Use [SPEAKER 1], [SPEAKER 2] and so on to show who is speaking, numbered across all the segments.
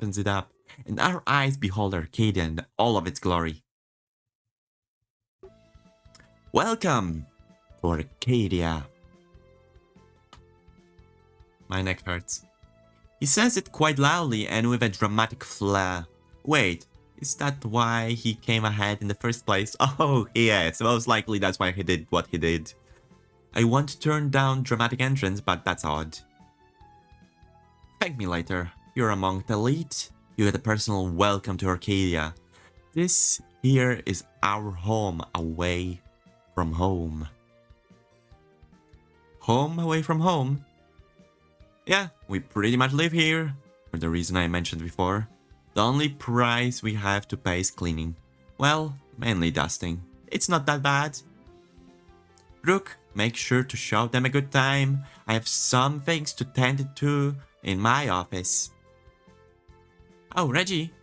[SPEAKER 1] opens it up, and our eyes behold Arcadia in all of its glory. Welcome to Arcadia. My neck hurts. He says it quite loudly and with a dramatic flair. Wait, is that why he came ahead in the first place? Oh, yes, most likely that's why he did what he did. I want to turn down dramatic entrance, but that's odd. Thank me later. You're among the elite. You get a personal welcome to Arcadia. This here is our home away from home. Home away from home? Yeah, we pretty much live here, for the reason I mentioned before. The only price we have to pay is cleaning. Well, mainly dusting. It's not that bad. Rook, make sure to show them a good time. I have some things to tend to in my office. Oh, Reggie,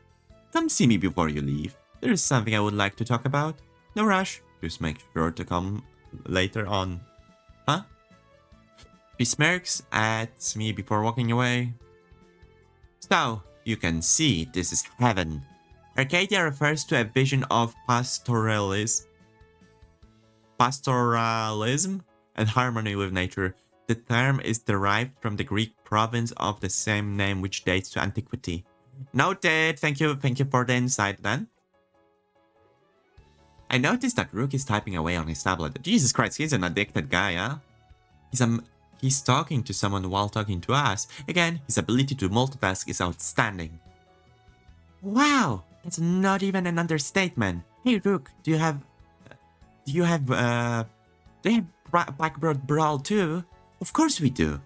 [SPEAKER 1] come see me before you leave. There's something I would like to talk about. No rush, just make sure to come later on. Huh? She smirks at me before walking away. So, you can see this is heaven. Arcadia refers to a vision of pastoralism and harmony with nature. The term is derived from the Greek province of the same name, which dates to antiquity. Noted. Thank you for the insight then. I noticed that Rook is typing away on his tablet. Jesus Christ, he's an addicted guy, huh? He's talking to someone while talking to us. Again, his ability to multitask is outstanding. Wow, that's not even an understatement. Hey Rook, do you have Blackbird Brawl too? Of course we do.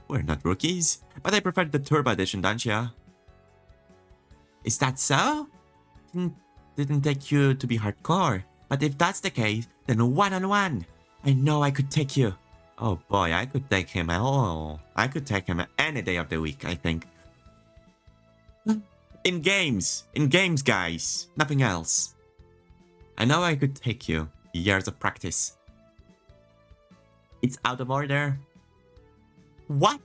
[SPEAKER 1] We're not rookies, but I prefer the Turbo Edition, don't ya? Is that so? Didn't take you to be hardcore, but if that's the case, then one-on-one. I know I could take you. Oh boy, I could take him. Oh, I could take him any day of the week, I think. In games, guys. Nothing else. I know I could take you. Years of practice. It's out of order. What?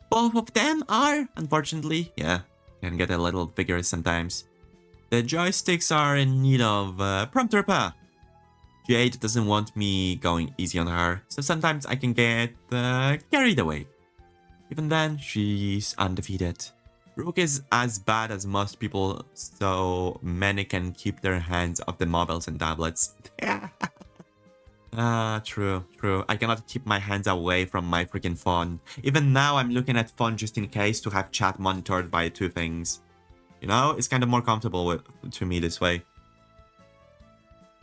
[SPEAKER 1] Both of them are? Unfortunately, yeah. Can get a little bigger sometimes. The joysticks are in need of prompt repair. Jade doesn't want me going easy on her, so sometimes I can get carried away. Even then, she's undefeated. Rook is as bad as most people, so many can keep their hands off the mobiles and tablets. True. I cannot keep my hands away from my freaking phone. Even now, I'm looking at phone just in case to have chat monitored by two things. You know, it's kind of more comfortable to me this way.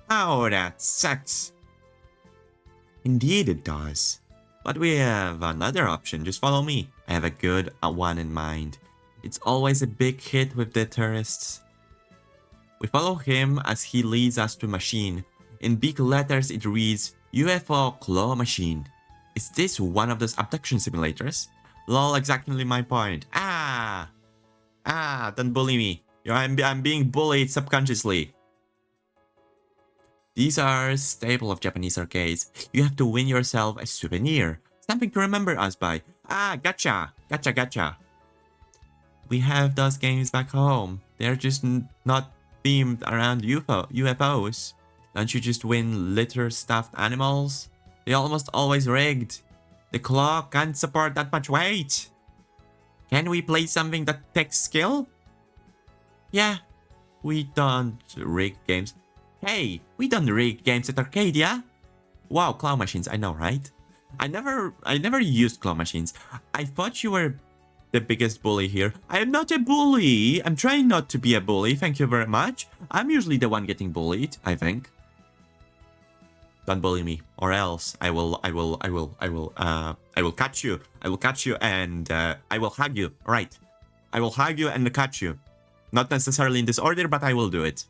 [SPEAKER 1] Oh, that sucks. Indeed it does. But we have another option, just follow me. I have a good one in mind. It's always a big hit with the tourists. We follow him as he leads us to a machine. In big letters it reads, UFO Claw Machine. Is this one of those abduction simulators? Lol, exactly my point. Don't bully me. I'm being bullied subconsciously. These are a staple of Japanese arcades. You have to win yourself a souvenir. Something to remember us by. Gotcha. We have those games back home. They're just not themed around UFOs. Don't you just win litter stuffed animals? They're almost always rigged. The claw can't support that much weight. Can we play something that takes skill? Yeah, we don't rig games. Hey, we don't rig games at Arcadia. Wow, claw machines, I know, right? I never used claw machines. I thought you were the biggest bully here. I am not a bully. I'm trying not to be a bully. Thank you very much. I'm usually the one getting bullied, I think. Don't bully me, or else I will catch you. I will catch you and I will hug you. Right. I will hug you and catch you. Not necessarily in this order, but I will do it.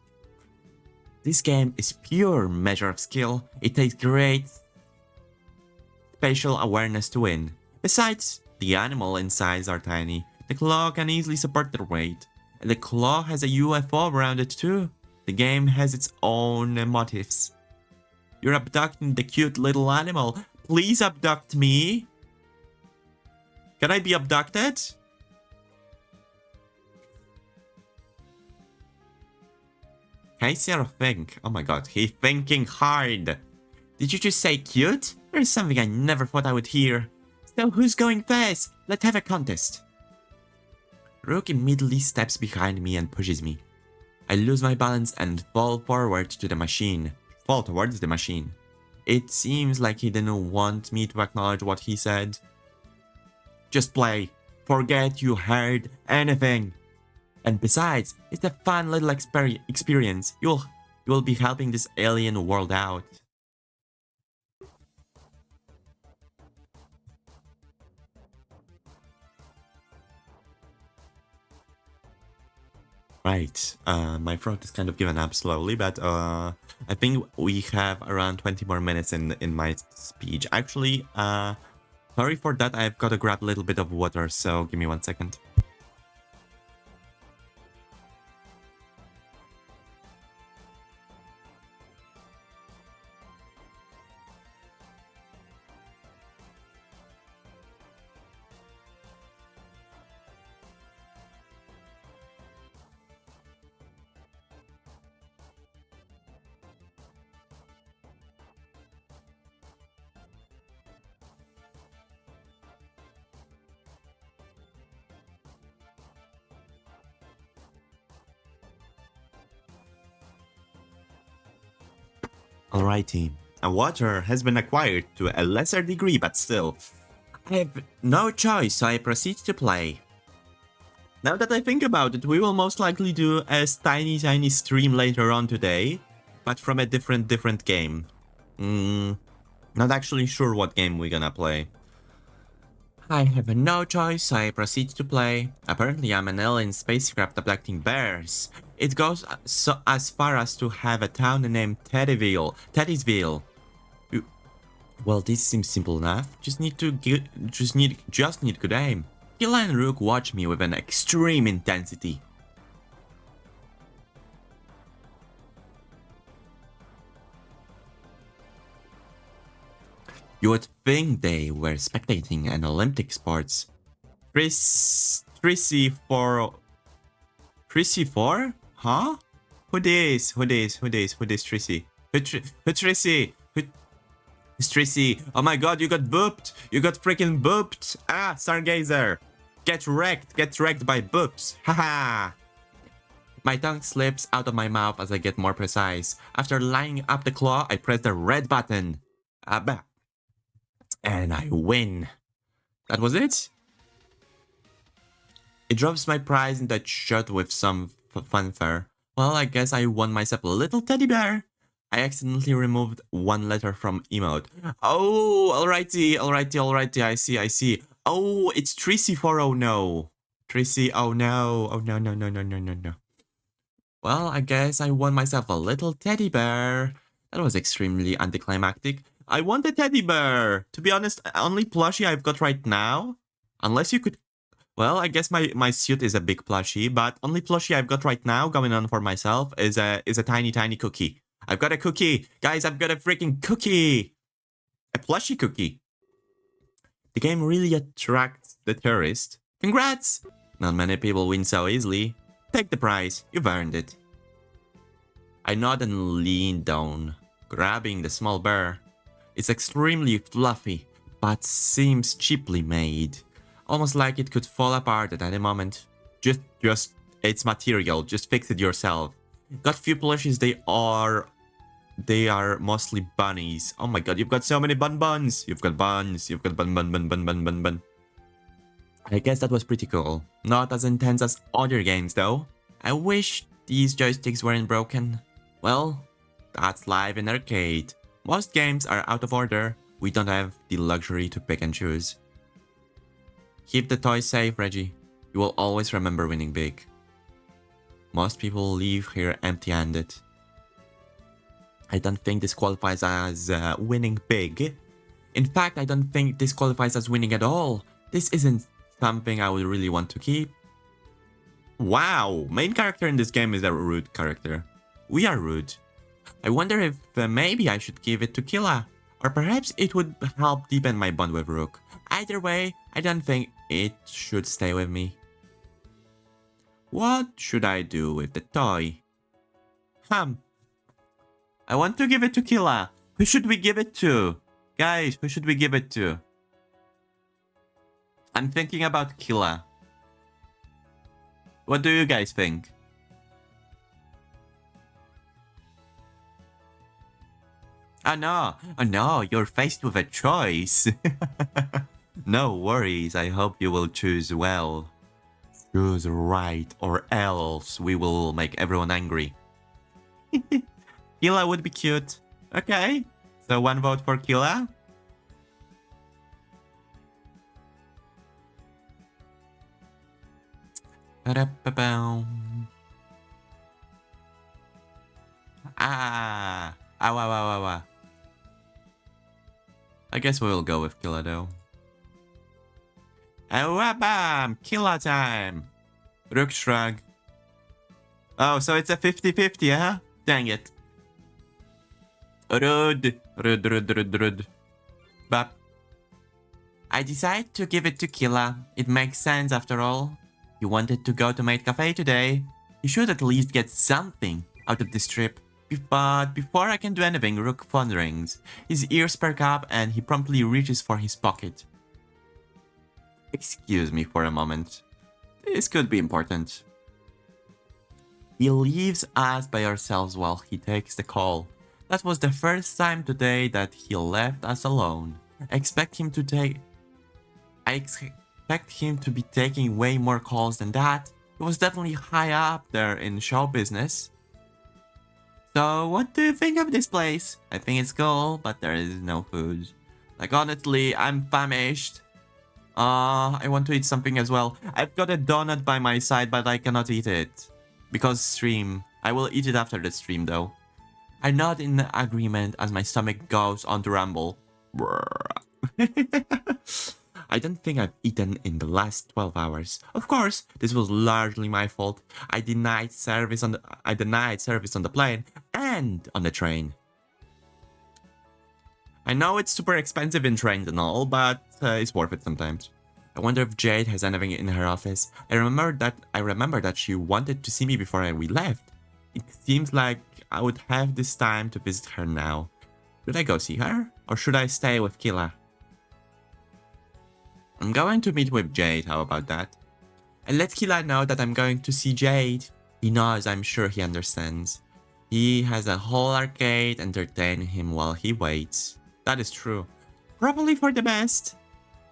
[SPEAKER 1] This game is pure measure of skill. It takes great spatial awareness to win. Besides, the animal insides are tiny. The claw can easily support their weight. And the claw has a UFO around it too. The game has its own motifs. You're abducting the cute little animal. Please abduct me. Can I be abducted? Can I say or think? Oh my god, he's thinking hard. Did you just say cute? There's something I never thought I would hear. So who's going first? Let's have a contest. Rook immediately steps behind me and pushes me. I lose my balance and fall forward to the machine. Fall towards the machine. It seems like he didn't want me to acknowledge what he said. Just play. Forget you heard anything. And besides, it's a fun little experience. You will be helping this alien world out. Right, my throat is kind of giving up slowly, but I think we have around 20 more minutes in my speech. Actually, sorry for that, I've got to grab a little bit of water, so give me 1 second. Alrighty, water has been acquired to a lesser degree, but still, I have no choice, so I proceed to play. Now that I think about it, we will most likely do a tiny stream later on today, but from a different game. Not actually sure what game we're gonna play. I have no choice, so I proceed to play. Apparently I'm an alien spacecraft abducting bears. It goes as far as to have a town named Teddy'sville. Well, this seems simple enough. Just need good aim. Killa and Rook watch me with an extreme intensity. You would think they were spectating an Olympic sports. Trissy 4? Huh? Who this? Who Trissy? Who Trissy? Who's Trissy? Oh my god, you got booped! You got freaking booped! Ah, Stargazer! Get wrecked by boops! Haha! My tongue slips out of my mouth as I get more precise. After lining up the claw, I press the red button. And I win. That was it? It drops my prize in that shot with some fanfare. Well, I guess I won myself a little teddy bear. I accidentally removed one letter from emote. Oh, alrighty, I see. Oh, it's Trissy 4, oh no. Trissy, oh no. Oh no. Well, I guess I won myself a little teddy bear. That was extremely anticlimactic. I want a teddy bear. To be honest, only plushie I've got right now. Unless you could... Well, I guess my suit is a big plushie, but only plushie I've got right now going on for myself is a tiny cookie. I've got a cookie. Guys, I've got a freaking cookie. A plushie cookie. The game really attracts the tourist. Congrats! Not many people win so easily. Take the prize. You've earned it. I nod and lean down, grabbing the small bear. It's extremely fluffy, but seems cheaply made. Almost like it could fall apart at any moment. Just, it's material. Just fix it yourself. Got few plushies. They are mostly bunnies. Oh my god, you've got so many buns. You've got buns. You've got bun. I guess that was pretty cool. Not as intense as other games though. I wish these joysticks weren't broken. Well, that's life in arcade. Most games are out of order. We don't have the luxury to pick and choose. Keep the toys safe, Reggie. You will always remember winning big. Most people leave here empty-handed. I don't think this qualifies as winning big. In fact, I don't think this qualifies as winning at all. This isn't something I would really want to keep. Wow, main character in this game is a rude character. We are rude. I wonder if maybe I should give it to Killa, or perhaps it would help deepen my bond with Rook. Either way, I don't think it should stay with me. What should I do with the toy? I want to give it to Killa. Who should we give it to? Guys, who should we give it to? I'm thinking about Killa. What do you guys think? Oh no, you're faced with a choice. No worries, I hope you will choose well. Choose right, or else we will make everyone angry. Killa would be cute. Okay, so one vote for Killa. Ah, ah. I guess we'll go with Killa though. Bam! Killa time! Rook shrug. Oh, so it's a 50-50, huh? Dang it. Rude. But I decided to give it to Killa. It makes sense after all. You wanted to go to Maid Cafe today. You should at least get something out of this trip. But before I can do anything, Rook phone rings. His ears perk up and he promptly reaches for his pocket. Excuse me for a moment. This could be important. He leaves us by ourselves while he takes the call. That was the first time today that he left us alone. I expect him to be taking way more calls than that. He was definitely high up there in show business. So what do you think of this place? I think it's cool, but there is no food. Like honestly, I'm famished. I want to eat something as well. I've got a donut by my side, but I cannot eat it. Because stream. I will eat it after the stream though. I nod in agreement as my stomach goes on to rumble. I don't think I've eaten in the last 12 hours. Of course, this was largely my fault. I denied service on the plane and on the train. I know it's super expensive in trains and all, but it's worth it sometimes. I wonder if Jade has anything in her office. I remember that she wanted to see me before we left. It seems like I would have this time to visit her now. Should I go see her? Or should I stay with Killa? I'm going to meet with Jade, how about that? And let Killa know that I'm going to see Jade. He knows, I'm sure he understands. He has a whole arcade entertaining him while he waits. That is true. Probably for the best.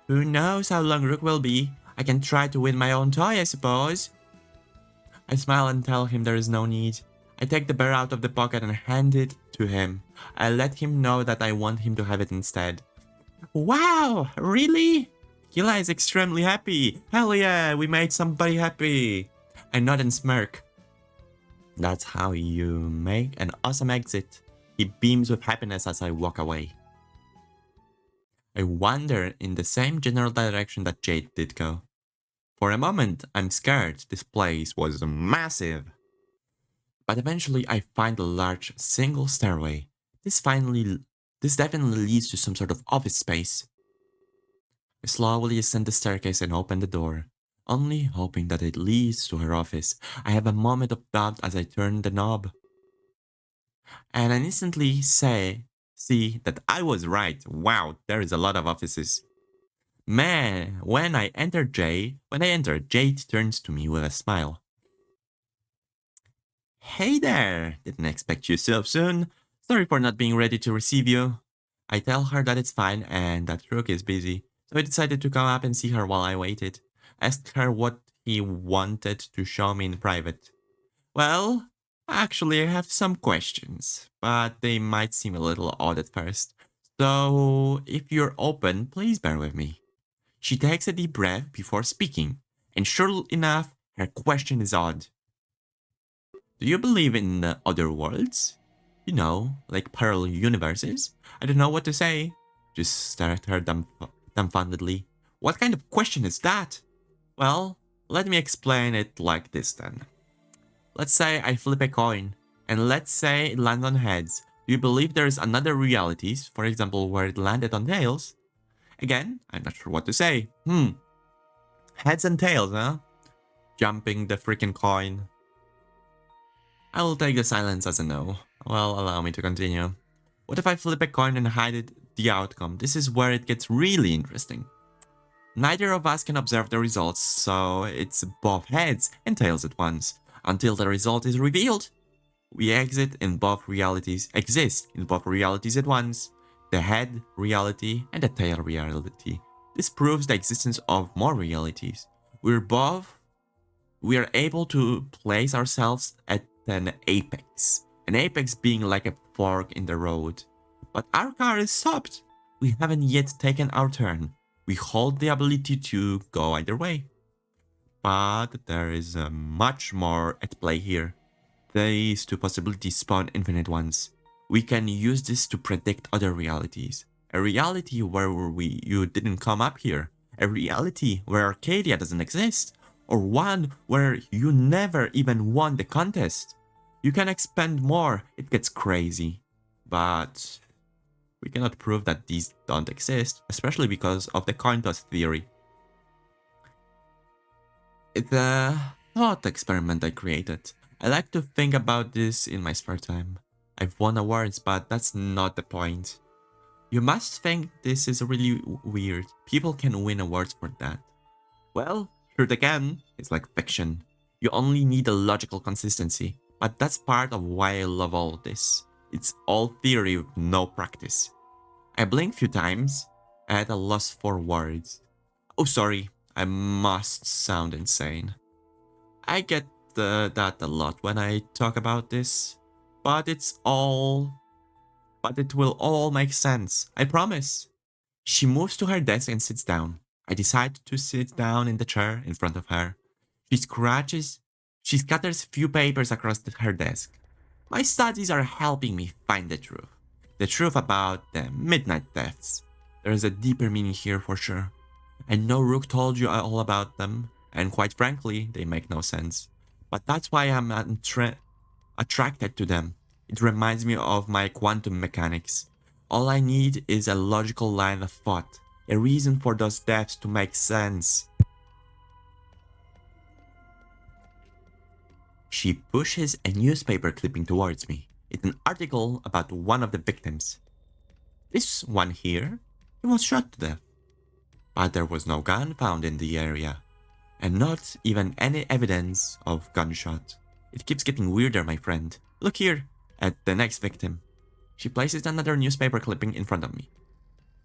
[SPEAKER 1] Who knows how long Rook will be? I can try to win my own toy, I suppose. I smile and tell him there is no need. I take the bear out of the pocket and hand it to him. I let him know that I want him to have it instead. Wow, really? Killa is extremely happy. Hell yeah, we made somebody happy. I nod and smirk. That's how you make an awesome exit. He beams with happiness as I walk away. I wander in the same general direction that Jade did go. For a moment, I'm scared. This place was massive. But eventually, I find a large single stairway. This definitely leads to some sort of office space. I slowly ascend the staircase and open the door, only hoping that it leads to her office. I have a moment of doubt as I turn the knob. And I instantly see that I was right. Wow, there is a lot of offices. Man, when I enter, Jade turns to me with a smile. Hey there, didn't expect you so soon. Sorry for not being ready to receive you. I tell her that it's fine and that Rook is busy, so I decided to come up and see her while I waited. Asked her what he wanted to show me in private. Well, actually I have some questions, but they might seem a little odd at first. So, if you're open, please bear with me. She takes a deep breath before speaking, and sure enough, her question is odd. Do you believe in other worlds? You know, like parallel universes? I don't know what to say. Just stare at her dumbfoundedly. What kind of question is that? Well, let me explain it like this then. Let's say I flip a coin, and let's say it lands on heads. Do you believe there is another reality, for example, where it landed on tails? Again, I'm not sure what to say. Heads and tails, huh? Jumping the freaking coin. I will take the silence as a no. Well, allow me to continue. What if I flip a coin and the outcome? This is where it gets really interesting. Neither of us can observe the results, so it's both heads and tails at once. Until the result is revealed, we exist in both realities at once. The head reality and the tail reality. This proves the existence of more realities. We are able to place ourselves at an apex. An apex being like a fork in the road. But our car is stopped. We haven't yet taken our turn. We hold the ability to go either way. But there is much more at play here. These two possibilities spawn infinite ones. We can use this to predict other realities. A reality where you didn't come up here. A reality where Arcadia doesn't exist. Or one where you never even won the contest. You can expand more, it gets crazy. But we cannot prove that these don't exist, especially because of the coin toss theory. It's a thought experiment I created. I like to think about this in my spare time. I've won awards, but that's not the point. You must think this is really weird. People can win awards for that. Well, sure they can. It's like fiction. You only need a logical consistency. But that's part of why I love all this. It's all theory with no practice. I blinked a few times, at a loss for words. Oh, sorry, I must sound insane. I get that a lot when I talk about this, but it will all make sense, I promise. She moves to her desk and sits down. I decide to sit down in the chair in front of her. She scatters few papers across her desk. My studies are helping me find the truth. The truth about the midnight thefts. There is a deeper meaning here for sure. I know Rook told you all about them, and quite frankly, they make no sense. But that's why I'm attracted to them. It reminds me of my quantum mechanics. All I need is a logical line of thought, a reason for those thefts to make sense. She pushes a newspaper clipping towards me. It's an article about one of the victims. This one here, he was shot to death. But there was no gun found in the area, and not even any evidence of gunshot. It keeps getting weirder, my friend. Look here, at the next victim. She places another newspaper clipping in front of me.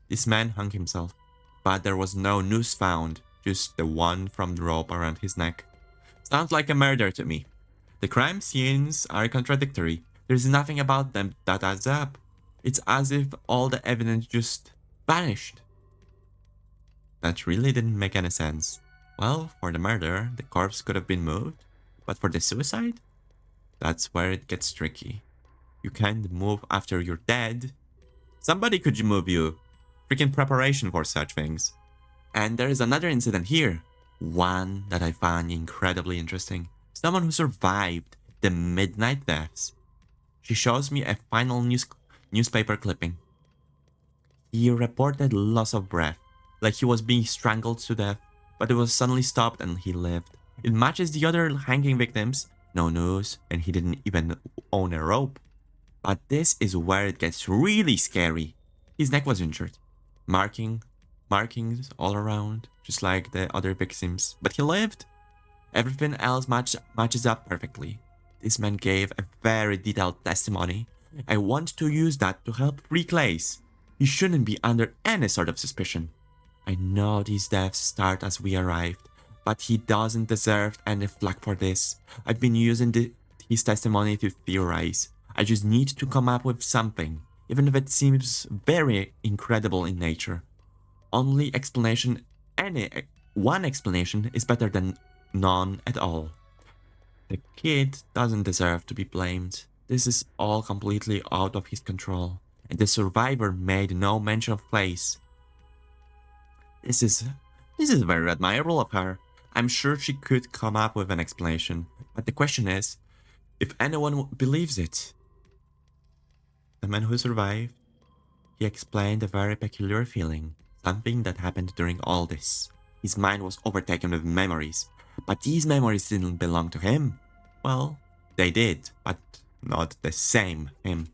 [SPEAKER 1] This man hung himself, but there was no noose found, just the one from the rope around his neck. Sounds like a murder to me. The crime scenes are contradictory. There's nothing about them that adds up. It's as if all the evidence just vanished. That really didn't make any sense. Well, for the murder, the corpse could have been moved. But for the suicide? That's where it gets tricky. You can't move after you're dead. Somebody could move you. Freaking preparation for such things. And there is another incident here. One that I found incredibly interesting. Someone who survived the midnight thefts. She shows me a final newspaper clipping. He reported loss of breath, like he was being strangled to death, but it was suddenly stopped and he lived. It matches the other hanging victims, no noose, and he didn't even own a rope. But this is where it gets really scary. His neck was injured, markings all around, just like the other victims, but he lived. Everything else matches up perfectly. This man gave a very detailed testimony. I want to use that to help free Klace. He shouldn't be under any sort of suspicion. I know these deaths start as we arrived, but he doesn't deserve any flack for this. I've been using his testimony to theorize. I just need to come up with something, even if it seems very incredible in nature. One explanation is better than none at all. The kid doesn't deserve to be blamed. This is all completely out of his control, and the survivor made no mention of Klace. This is very admirable of her. I'm sure she could come up with an explanation, but the question is, if anyone believes it. The man who survived, he explained a very peculiar feeling, something that happened during all this. His mind was overtaken with memories, but these memories didn't belong to him. Well, They did, but not the same him.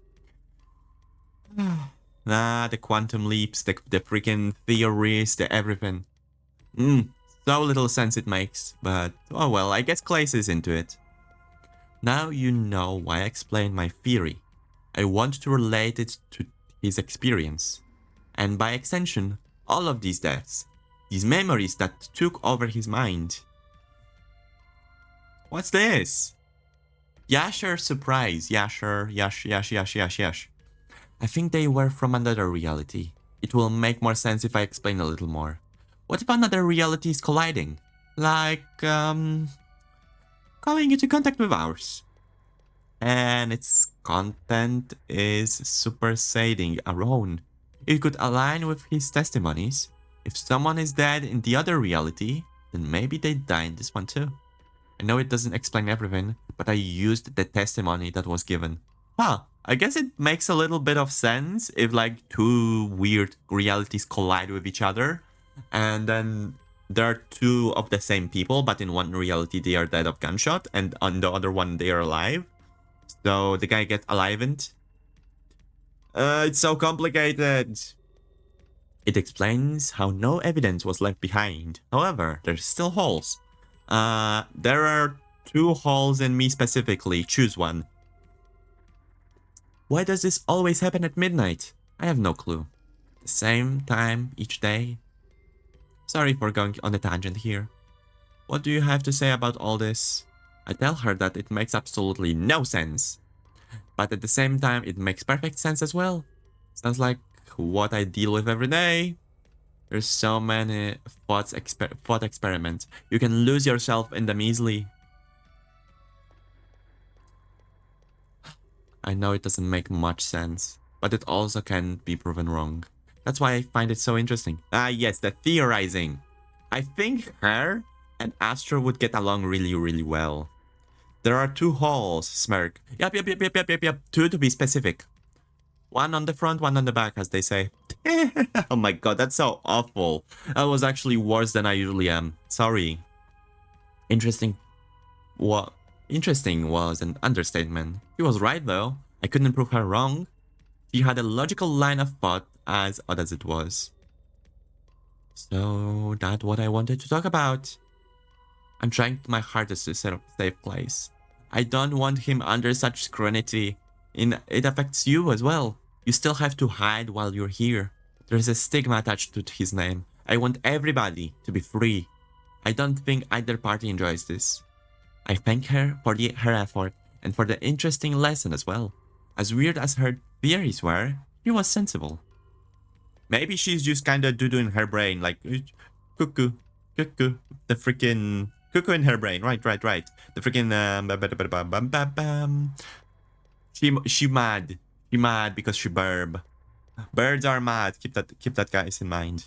[SPEAKER 1] The quantum leaps, the freaking theories, the everything. So little sense it makes, but oh well, I guess Klace is into it. Now you know why I explained my theory. I want to relate it to his experience. And by extension, all of these deaths. These memories that took over his mind. What's this? Yasher surprise. Yasher, Yash. I think they were from another reality. It will make more sense if I explain a little more. What if another reality is colliding? Like, coming into contact with ours. And its content is superseding our own. It could align with his testimonies. If someone is dead in the other reality, then maybe they die in this one too. I know it doesn't explain everything, but I used the testimony that was given. I guess it makes a little bit of sense if like two weird realities collide with each other, and then there are two of the same people, but in one reality they are dead of gunshot, and on the other one they are alive. So the guy gets alivened. It's so complicated. It explains how no evidence was left behind. However, there's still holes. There are 2 holes in me specifically. Choose one. Why does this always happen at midnight? I have no clue. The same time each day. Sorry for going on a tangent here. What do you have to say about all this? I tell her that it makes absolutely no sense. But at the same time, it makes perfect sense as well. Sounds like what I deal with every day. There's so many thought experiments. You can lose yourself in them easily. I know it doesn't make much sense, but it also can be proven wrong. That's why I find it so interesting. Yes, the theorizing. I think her and Astro would get along really well. There are 2 holes, smirk. Yep. 2 to be specific. One on the front, one on the back, as they say. Oh my god, that's so awful. That was actually worse than I usually am. Sorry. Interesting. What? Interesting was an understatement. He was right though. I couldn't prove her wrong. She had a logical line of thought, as odd as it was. So that's what I wanted to talk about. I'm trying my hardest to set up a safe place. I don't want him under such scrutiny. It affects you as well. You still have to hide while you're here. There's a stigma attached to his name. I want everybody to be free. I don't think either party enjoys this. I thank her for her effort and for the interesting lesson as well. As weird as her theories were, she was sensible. Maybe she's just kinda doo-doo in her brain, like cuckoo. The freaking cuckoo in her brain, right. The freaking She mad. She mad because she burb. Birds are mad. Keep that guys in mind.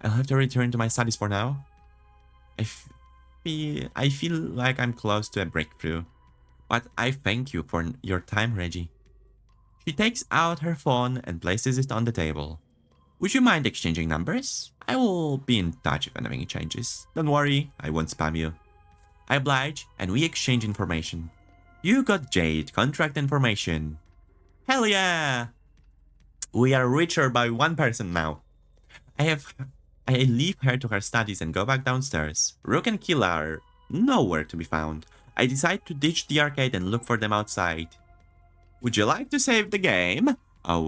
[SPEAKER 1] I'll have to return to my studies for now. I feel like I'm close to a breakthrough. But I thank you for your time, Reggie. She takes out her phone and places it on the table. Would you mind exchanging numbers? I will be in touch if anything changes. Don't worry, I won't spam you. I oblige, and we exchange information. You got Jade contract information. Hell yeah! We are richer by 1 person now. I leave her to her studies and go back downstairs. Rook and Killa are nowhere to be found. I decide to ditch the arcade and look for them outside. Would you like to save the game? Oh,